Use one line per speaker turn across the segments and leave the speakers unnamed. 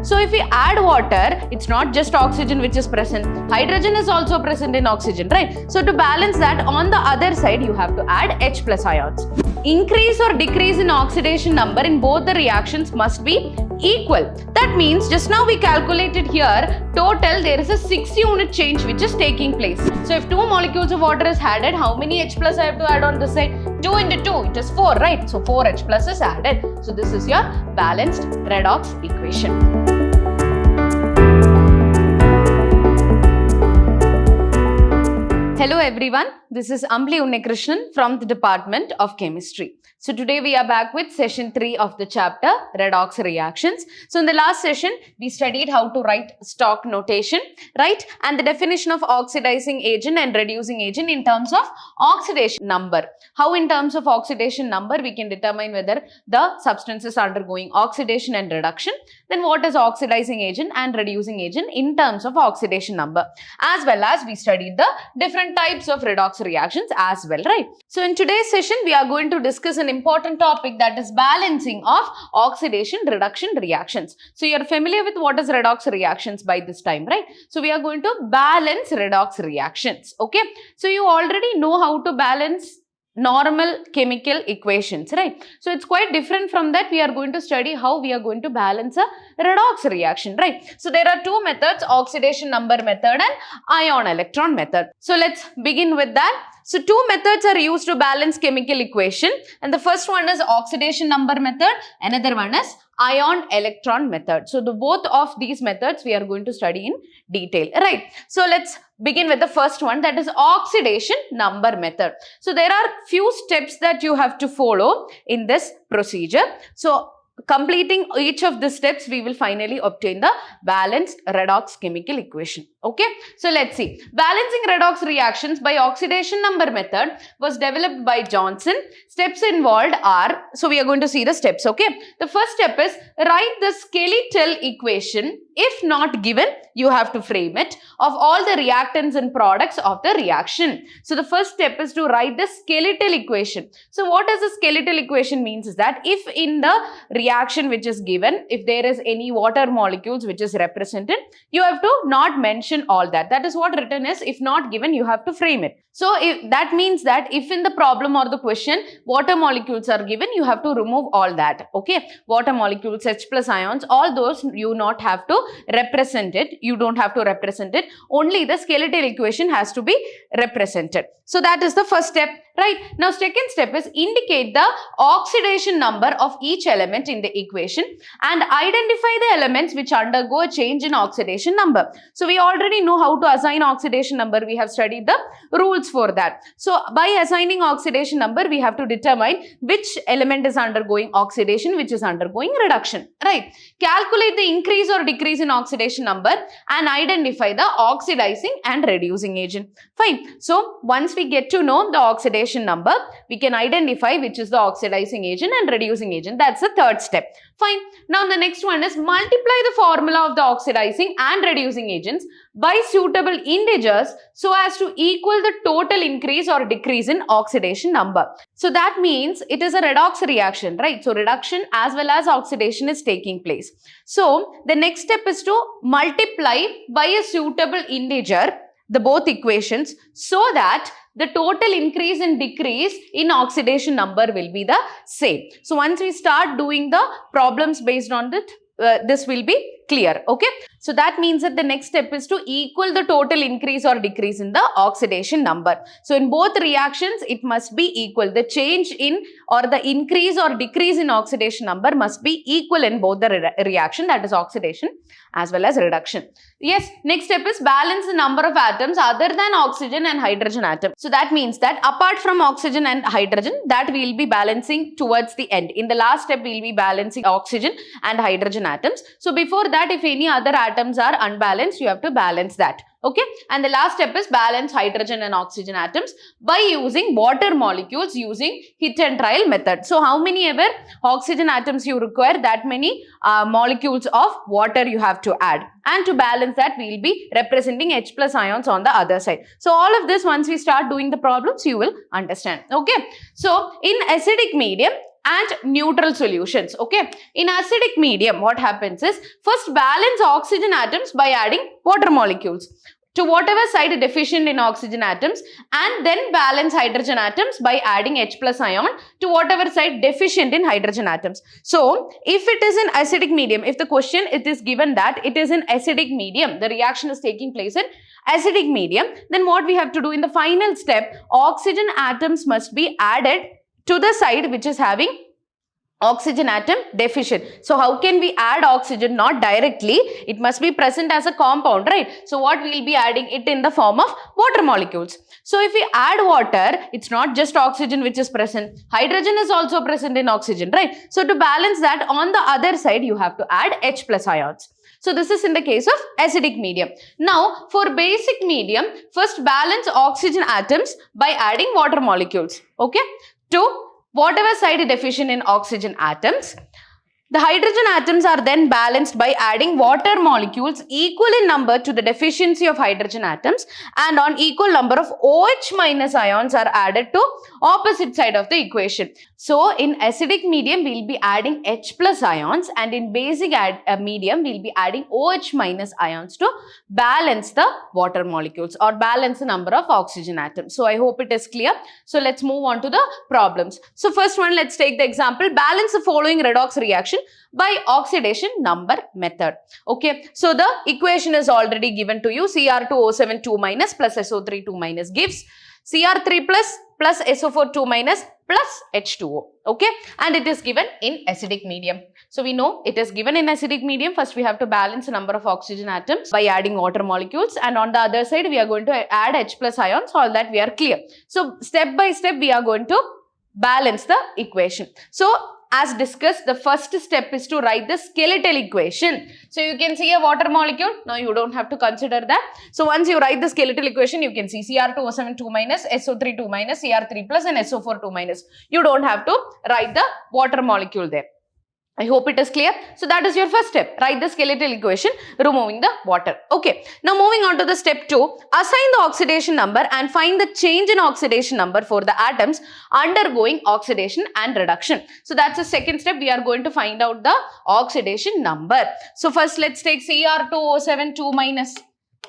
So if we add water, it's not just oxygen which is present, hydrogen is also present in oxygen, right? So to balance that, on the other side you have to add H plus ions. Increase or decrease in oxidation number in both the reactions must be equal. That means just now we calculated here, total there is a 6 unit change which is taking place. So if 2 molecules of water is added, how many H plus I have to add on this side? 2 into 2, it is 4, right? So 4 H plus is added. So this is your balanced redox equation. Hello everyone, this is Ambli Unnikrishnan from the Department of Chemistry. So today we are back with session 3 of the chapter Redox Reactions. So in the last session we studied how to write stock notation, right? And the definition of oxidizing agent and reducing agent in terms of oxidation number. How in terms of oxidation number we can determine whether the substance is undergoing oxidation and reduction. Then what is oxidizing agent and reducing agent in terms of oxidation number. As well as we studied the different types of redox reactions as well, right? So in today's session we are going to discuss an important topic, that is balancing of oxidation reduction reactions. So you are familiar with what is redox reactions by this time, right? So we are going to balance redox reactions, okay? So you already know how to balance normal chemical equations, right? So it's quite different from that. We are going to study how we are going to balance a redox reaction, right? So there are two methods, oxidation number method and ion electron method. So let's begin with that. So two methods are used to balance chemical equation, and the first one is oxidation number method, another one is ion electron method. So the both of these methods we are going to study in detail, right? So let's begin with the first one, that is oxidation number method. So there are few steps that you have to follow in this procedure. So completing each of the steps, we will finally obtain the balanced redox chemical equation. Okay, so let's see. Balancing redox reactions by oxidation number method was developed by Johnson. Steps involved are, so we are going to see the steps, okay. The first step is write the skeletal equation. If not given, you have to frame it, of all the reactants and products of the reaction. So the first step is to write the skeletal equation. So what does the skeletal equation means is that if in the reaction which is given, if there is any water molecules which is represented, you have to not mention all that. That is what written is. If not given, you have to frame it. So if that means that if in the problem or the question water molecules are given, you have to remove all that, okay. Water molecules, H plus ions, all those you not have to represent it. You don't have to represent it. Only the skeletal equation has to be represented. So that is the first step, right? Now second step is indicate the oxidation number of each element in the equation and identify the elements which undergo a change in oxidation number. So we already know how to assign oxidation number. We have studied the rules for that. So by assigning oxidation number, we have to determine which element is undergoing oxidation, which is undergoing reduction, right? Calculate the increase or decrease in oxidation number and identify the oxidizing and reducing agent. Fine. So once we get to know the oxidation number, we can identify which is the oxidizing agent and reducing agent. That's the third step. Fine. Now the next one is multiply the formula of the oxidizing and reducing agents by suitable integers so as to equal the total increase or decrease in oxidation number. So that means it is a redox reaction, right? So reduction as well as oxidation is taking place. So the next step is to multiply by a suitable integer the both equations so that the total increase and decrease in oxidation number will be the same. So once we start doing the problems based on that, this will be clear, okay. So that means that the next step is to equal the total increase or decrease in the oxidation number. So in both reactions, it must be equal. The change in or the increase or decrease in oxidation number must be equal in both the reaction, that is oxidation as well as reduction. Yes, next step is balance the number of atoms other than oxygen and hydrogen atom. So that means that apart from oxygen and hydrogen, that we will be balancing towards the end. In the last step, we will be balancing oxygen and hydrogen atoms. So before that, if any other atoms are unbalanced, you have to balance that. Okay, and the last step is balance hydrogen and oxygen atoms by using water molecules using hit and trial method. So how many ever oxygen atoms you require, that many molecules of water you have to add, and to balance that we will be representing H plus ions on the other side. So all of this, once we start doing the problems, you will understand. Okay, so in acidic medium, and neutral solutions. Okay, in acidic medium, what happens is first balance oxygen atoms by adding water molecules to whatever side deficient in oxygen atoms, and then balance hydrogen atoms by adding H plus ion to whatever side deficient in hydrogen atoms. So, if it is in acidic medium, if the question it is given that it is in acidic medium, the reaction is taking place in acidic medium, then what we have to do in the final step, oxygen atoms must be added to the side which is having oxygen atom deficient. So how can we add oxygen? Not directly, it must be present as a compound, right? So what we will be adding it in the form of water molecules. So if we add water, it's not just oxygen which is present, hydrogen is also present in oxygen, right? So to balance that, on the other side you have to add H plus ions. So this is in the case of acidic medium. Now for basic medium, first balance oxygen atoms by adding water molecules, okay, to whatever side deficient in oxygen atoms. The hydrogen atoms are then balanced by adding water molecules equal in number to the deficiency of hydrogen atoms, and on equal number of OH minus ions are added to opposite side of the equation. So in acidic medium we will be adding H plus ions, and in basic medium we will be adding OH minus ions to balance the water molecules or balance the number of oxygen atoms. So I hope it is clear. So let's move on to the problems. So first one, let's take the example, balance the following redox reaction by oxidation number method. Okay, so the equation is already given to you. Cr2O7 2 minus plus SO3 2 minus gives Cr3 plus SO4 2 minus plus H2O. Okay, and it is given in acidic medium. So we know it is given in acidic medium. First we have to balance the number of oxygen atoms by adding water molecules, and on the other side we are going to add H plus ions. All that we are clear. So step by step we are going to balance the equation. So as discussed, the first step is to write the skeletal equation. So you can see a water molecule. Now you don't have to consider that. So once you write the skeletal equation, you can see Cr2O7 2 minus, SO3 2 minus, Cr3 plus and SO4 2 minus. You don't have to write the water molecule there. I hope it is clear. So that is your first step. Write the skeletal equation, removing the water. Okay. Now moving on to the step 2. Assign the oxidation number and find the change in oxidation number for the atoms undergoing oxidation and reduction. So that's the second step. We are going to find out the oxidation number. So first let's take Cr2O7 2 minus.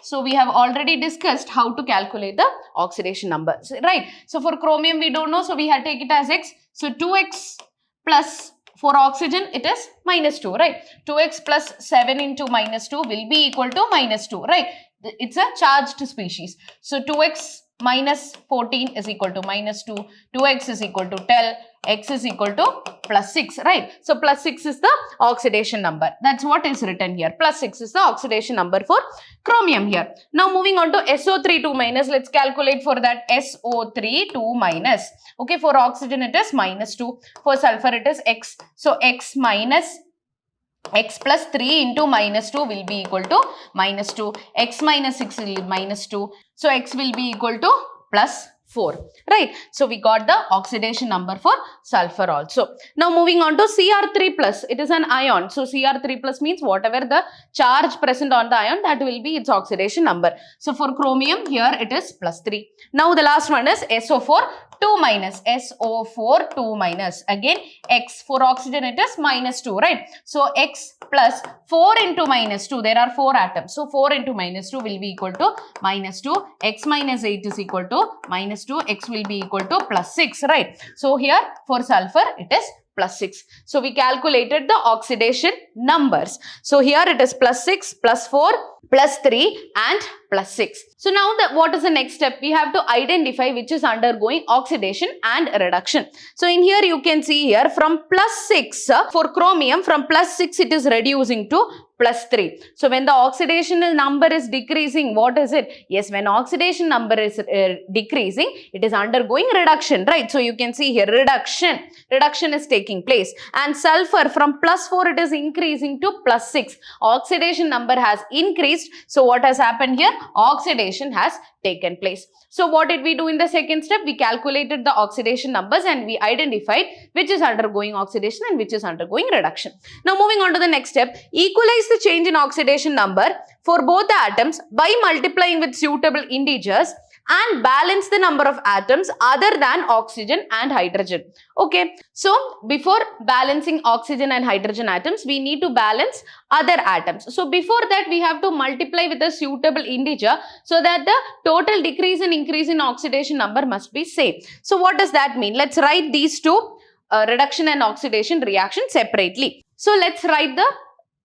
So we have already discussed how to calculate the oxidation number, right? So for chromium we don't know, so we have to take it as X. So 2X plus, for oxygen it is minus 2, right? 2x plus 7 into minus 2 will be equal to minus 2, right? It's a charged species. So 2x minus 14 is equal to minus 2, 2x is equal to 10, x is equal to plus 6, right? So plus 6 is the oxidation number. That's what is written here. Plus 6 is the oxidation number for chromium here. Now moving on to SO3 2 minus, let's calculate for that SO3 2 minus. Okay, for oxygen it is minus 2, for sulfur it is x. So x minus x plus 3 into minus 2 will be equal to minus 2. X minus 6 will be minus 2. So x will be equal to plus 4, right? So we got the oxidation number for sulfur also. Now moving on to Cr3 plus, it is an ion. So Cr3 plus means whatever the charge present on the ion, that will be its oxidation number. So for chromium here it is plus 3. Now the last one is SO4 2 minus, SO4 2 minus. Again x, for oxygen it is minus 2, right? So x plus 4 into minus 2, there are 4 atoms. So 4 into minus 2 will be equal to minus 2. X minus 8 is equal to minus 2. X will be equal to plus 6, right? So here for sulfur it is plus 6. So we calculated the oxidation numbers. So here it is plus 6, plus 4, plus 3 and plus 6. So now what is the next step? We have to identify which is undergoing oxidation and reduction. So in here you can see here from plus 6 for chromium, from plus 6 it is reducing to plus 3. So when the oxidation number is decreasing, what is it? Yes, when oxidation number is decreasing, it is undergoing reduction, right? So you can see here reduction is taking place. And sulfur from plus 4 it is increasing to plus 6. Oxidation number has increased. So what has happened here? Oxidation has taken place. So what did we do in the second step? We calculated the oxidation numbers and we identified which is undergoing oxidation and which is undergoing reduction. Now moving on to the next step, equalize the change in oxidation number for both the atoms by multiplying with suitable integers and balance the number of atoms other than oxygen and hydrogen. Okay, so before balancing oxygen and hydrogen atoms, we need to balance other atoms. So before that, we have to multiply with a suitable integer so that the total decrease and increase in oxidation number must be same. So what does that mean? Let's write these two reduction and oxidation reaction separately. So let's write the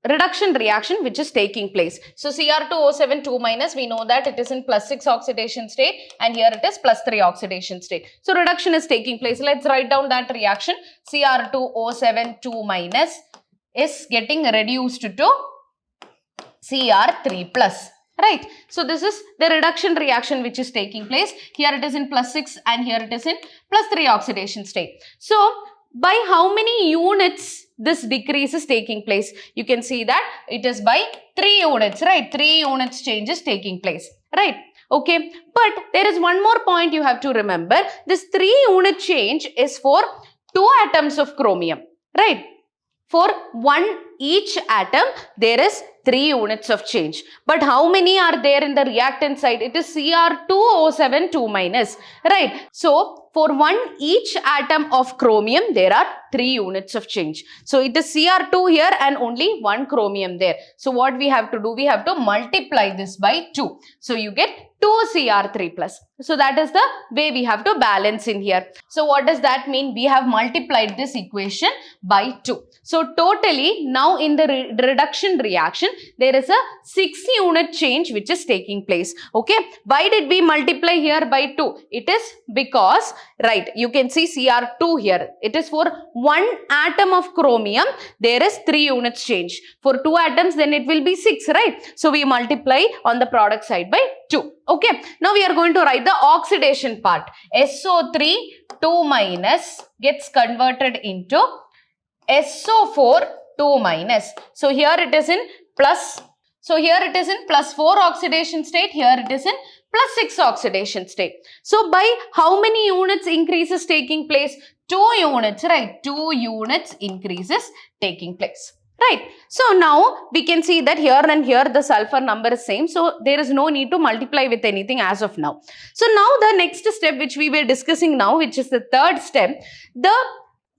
reduction reaction which is taking place. So Cr2O7 2 minus, we know that it is in +6 oxidation state and here it is +3 oxidation state. So reduction is taking place. Let's write down that reaction. Cr2O7 2 minus is getting reduced to Cr3 plus. Right. So this is the reduction reaction which is taking place. Here it is in +6 and here it is in +3 oxidation state. So by how many units this decrease is taking place? You can see that it is by 3 units, right? 3 units change is taking place, right? Okay, but there is one more point you have to remember. This 3 unit change is for 2 atoms of chromium, right? For each atom, there is 3 units of change. But how many are there in the reactant side? It is Cr2O7 2 minus, right? So, for each atom of chromium, there are 3 units of change. So, it is Cr2 here and only 1 chromium there. So, what we have to do? We have to multiply this by 2. So, you get 2 Cr3 plus. So, that is the way we have to balance in here. So, what does that mean? We have multiplied this equation by 2. So, totally now in the reduction reaction, there is a 6 unit change which is taking place. Okay. Why did we multiply here by 2? It is because, right, you can see Cr2 here. It is for 1 atom of chromium, there is 3 units change. For 2 atoms, then it will be 6, right? So, we multiply on the product side by 2. Okay. Now, we are going to write the oxidation part. SO3 2 minus gets converted into SO4 2 minus. So, here it is in plus. So, here it is in +4 oxidation state. Here it is in +6 oxidation state. So, by how many units increase is taking place? 2 units, right? 2 units increases taking place. Right. So, now we can see that here and here the sulfur number is same. So, there is no need to multiply with anything as of now. So, now the next step which we were discussing now, which is the third step, the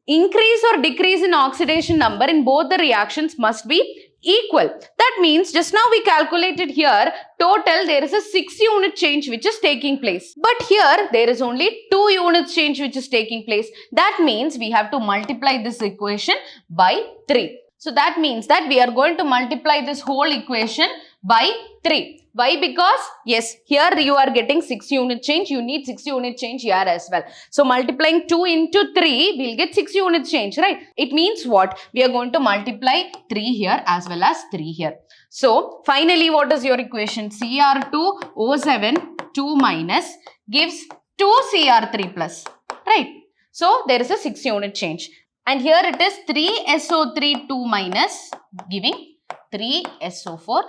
increase or decrease in oxidation number in both the reactions must be equal. That means just now we calculated here total there is a 6 unit change which is taking place. But here there is only 2 units change which is taking place. That means we have to multiply this equation by 3. So that means that we are going to multiply this whole equation by 3. Why? Because yes, here you are getting 6 unit change. You need 6 unit change here as well. So multiplying 2 into 3, we'll get 6 unit change, right? It means what? We are going to multiply 3 here as well as 3 here. So finally, what is your equation? Cr2O7 2 minus gives 2 Cr3 plus, right? So there is a 6 unit change. And here it is 3SO3 2 minus giving 3SO4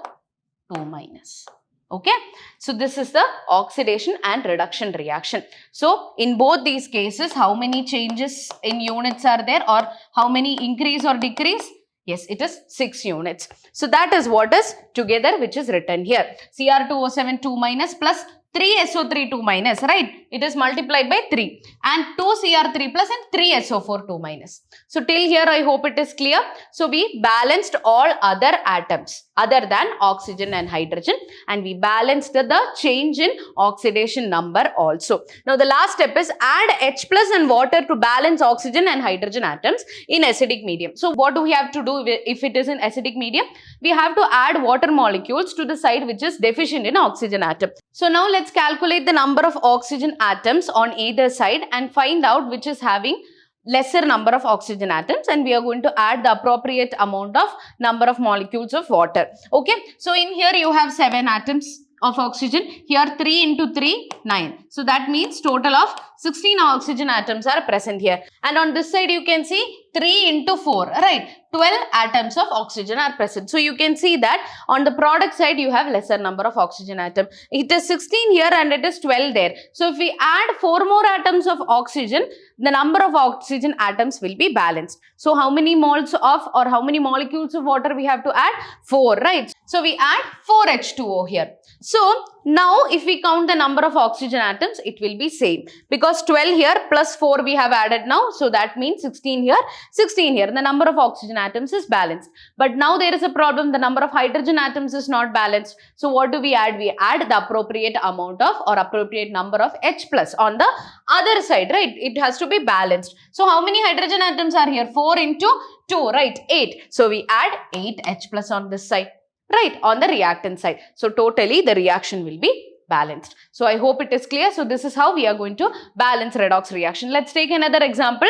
2 minus. Okay. So this is the oxidation and reduction reaction. So in both these cases, how many changes in units are there or how many increase or decrease? Yes, it is 6 units. So that is what is together which is written here. Cr2O7 2 minus plus 3SO3 2 minus, right? It is multiplied by 3 and 2 Cr3 plus and 3 SO4 2 minus. So till here I hope it is clear. So we balanced all other atoms other than oxygen and hydrogen and we balanced the change in oxidation number also. Now the last step is add H plus and water to balance oxygen and hydrogen atoms in acidic medium. So what do we have to do if it is in acidic medium? We have to add water molecules to the side which is deficient in oxygen atom. So now let's calculate the number of oxygen atoms on either side and find out which is having lesser number of oxygen atoms and we are going to add the appropriate amount of number of molecules of water. Okay. So in here you have 7 atoms of oxygen. Here 3 into 3, 9. So that means total of 16 oxygen atoms are present here. And on this side you can see 3 into 4, right? 12 atoms of oxygen are present. So you can see that on the product side you have lesser number of oxygen atom. It is 16 here and it is 12 there. So if we add 4 more atoms of oxygen, the number of oxygen atoms will be balanced. So how many moles of or how many molecules of water we have to add? 4, right? So we add 4 H2O here. So now if we count the number of oxygen atoms, it will be same because 12 here plus 4 we have added now. So that means 16 here, 16 here. The number of oxygen atoms is balanced. But now there is a problem. The number of hydrogen atoms is not balanced. So what do we add? We add the appropriate amount of or appropriate number of H plus on the other side, right? It has to be balanced. So how many hydrogen atoms are here? 4 into 2, right? 8. So we add 8 H plus on this side, right, on the reactant side. So totally the reaction will be balanced. So I hope it is clear. So this is how we are going to balance redox reaction. Let's take another example.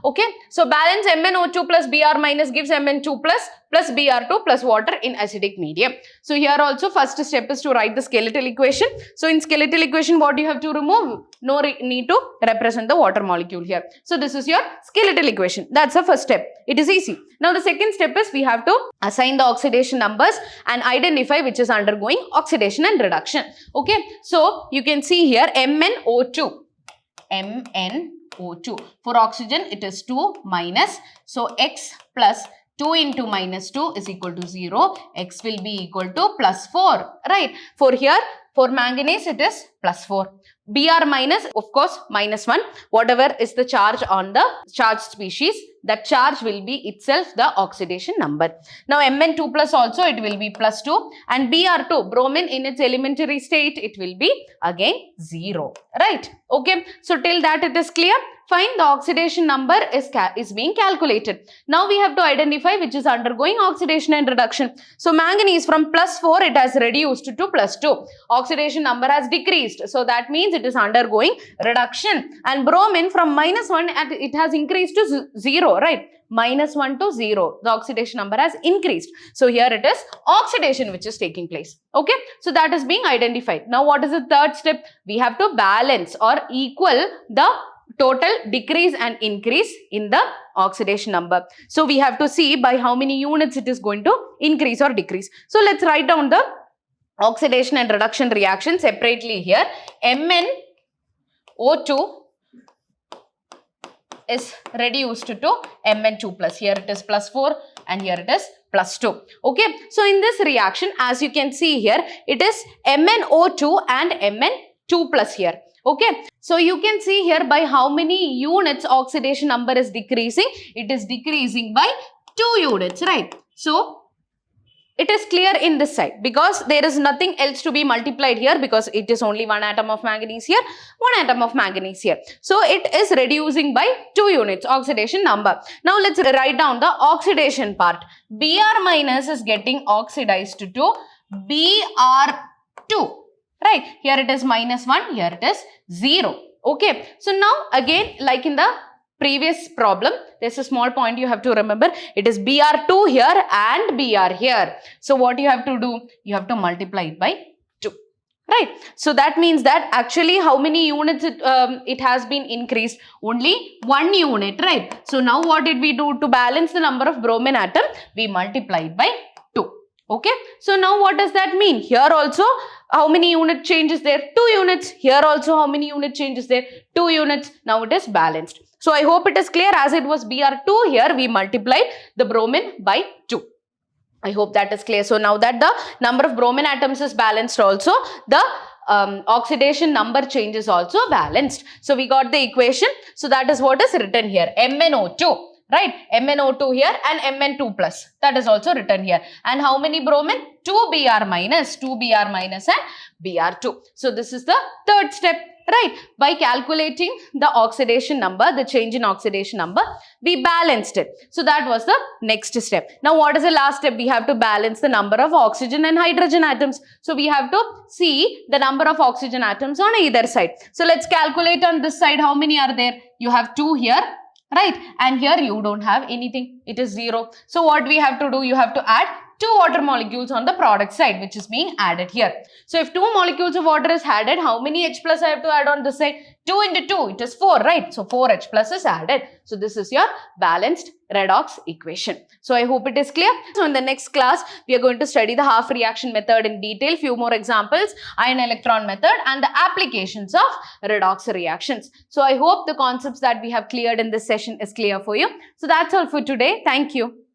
Okay. So balance MnO2 plus Br minus gives Mn2 plus Br2 plus water in acidic medium. So here also first step is to write the skeletal equation. So in skeletal equation what you have to remove? No need to represent the water molecule here. So this is your skeletal equation. That's the first step. It is easy. Now the second step is we have to assign the oxidation numbers and identify which is undergoing oxidation and reduction. Okay. So you can see here MnO2. MnO2. For oxygen it is 2 minus. So X plus 2 into minus 2 is equal to 0. X will be equal to plus 4. Right. For here, for manganese it is plus 4. Br minus, of course, minus 1. Whatever is the charge on the charged species, that charge will be itself the oxidation number. Now Mn2 plus also it will be plus 2 and Br2, bromine in its elementary state, it will be again 0. Right. Okay. So till that it is clear. Fine, the oxidation number is being calculated. Now we have to identify which is undergoing oxidation and reduction. So manganese from plus 4 it has reduced to plus 2. Oxidation number has decreased. So that means it is undergoing reduction. And bromine from minus 1 it has increased to 0, right? Minus 1 to 0. The oxidation number has increased. So here it is oxidation which is taking place. Okay. So that is being identified. Now what is the third step? We have to balance or equal the total decrease and increase in the oxidation number. So we have to see by how many units it is going to increase or decrease. So let's write down the oxidation and reduction reaction separately here. MnO2 is reduced to Mn2 plus. Here it is plus 4 and here it is plus 2. Okay. So in this reaction, as you can see here, it is MnO2 and Mn2 plus here. Okay. So you can see here by how many units oxidation number is decreasing. It is decreasing by 2 units, right? So it is clear in this side because there is nothing else to be multiplied here because it is only 1 atom of manganese here, 1 atom of manganese here. So it is reducing by 2 units oxidation number. Now let's write down the oxidation part. Br minus is getting oxidized to Br2. Right. Here it is minus 1. Here it is 0. Okay. So now again like in the previous problem, there's a small point you have to remember. It is Br2 here and Br here. So what you have to do? You have to multiply it by 2. Right. So that means that actually how many units it has been increased? Only 1 unit. Right. So now what did we do to balance the number of bromine atom? We multiplied by 2. Okay. So now what does that mean? Here also how many unit change is there? 2 units. Here also how many unit change is there? 2 units. Now it is balanced. So I hope it is clear. As it was Br2 here, we multiplied the bromine by 2. I hope that is clear. So now that the number of bromine atoms is balanced also, the oxidation number change is also balanced. So we got the equation. So that is what is written here. MnO2. Right, MnO2 here and Mn2 plus, that is also written here. And how many bromine? 2 Br minus and Br2. So this is the third step. Right, by calculating the oxidation number, the change in oxidation number, we balanced it. So that was the next step. Now what is the last step? We have to balance the number of oxygen and hydrogen atoms. So we have to see the number of oxygen atoms on either side. So let's calculate on this side how many are there. You have 2 here. Right, and here you don't have anything, it is 0. So what we have to do, you have to add two water molecules on the product side, which is being added here. So if 2 molecules of water is added, how many H plus I have to add on this side? 2 into 2, it is 4, right? So 4 H plus is added. So this is your balanced redox equation. So I hope it is clear. So in the next class, we are going to study the half reaction method in detail, few more examples, ion electron method, and the applications of redox reactions. So I hope the concepts that we have cleared in this session is clear for you. So that's all for today. Thank you.